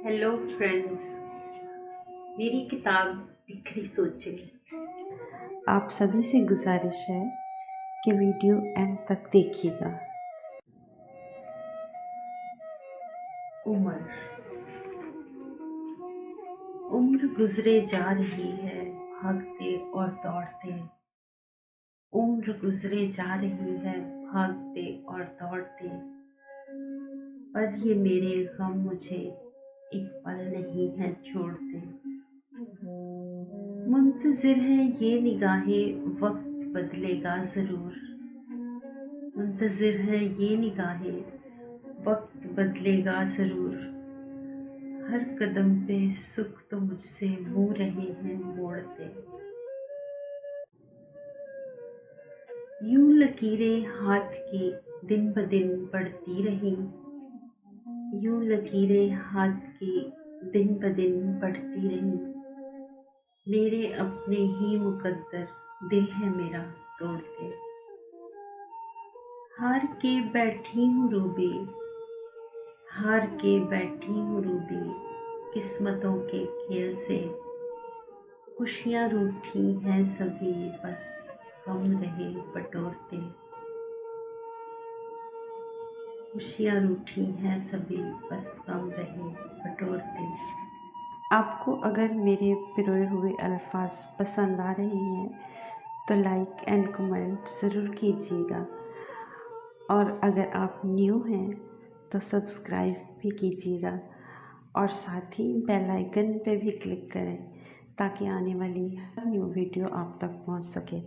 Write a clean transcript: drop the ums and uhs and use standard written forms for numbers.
Hello friends. मेरी किताब बिखरी सोचें। आप सभी से गुजारिश है कि वीडियो एंड तक देखिएगा। उम्र उम्र गुजरे जा रही है भागते और दौड़ते। उम्र गुजरे जा रही है भागते और दौड़ते। पर ये मेरे गम मुझे एक पल नहीं है छोड़ते। मुंतजिर है ये निगाहें वक्त बदलेगा ज़रूर। मुंतजिर है ये निगाहें वक्त बदलेगा ज़रूर। हर कदम पे सुख तो मुझसे मुँह रहे हैं मोड़ते। यूं लकीरें हाथ की दिन ब दिन बढ़ती रहीं। यूं लकीरें हाथ की दिन ब दिन बढ़ती रहीं। मेरे अपने ही मुकद्दर दिल है मेरा तोड़ते। हार के बैठी हूँ रूबी, हार के बैठी हूँ रूबी किस्मतों के खेल से। खुशियाँ रूठी हैं सभी बस गम रहे बटोरते। खुशियाँ रूठी हैं सभी बस गम रहे बटोरते। आपको अगर मेरे पिरोए हुए अल्फाज पसंद आ रहे हैं तो लाइक एंड कमेंट ज़रूर कीजिएगा, और अगर आप न्यू हैं तो सब्सक्राइब भी कीजिएगा और साथ ही बेल आइकन पे भी क्लिक करें ताकि आने वाली हर न्यू वीडियो आप तक पहुंच सके।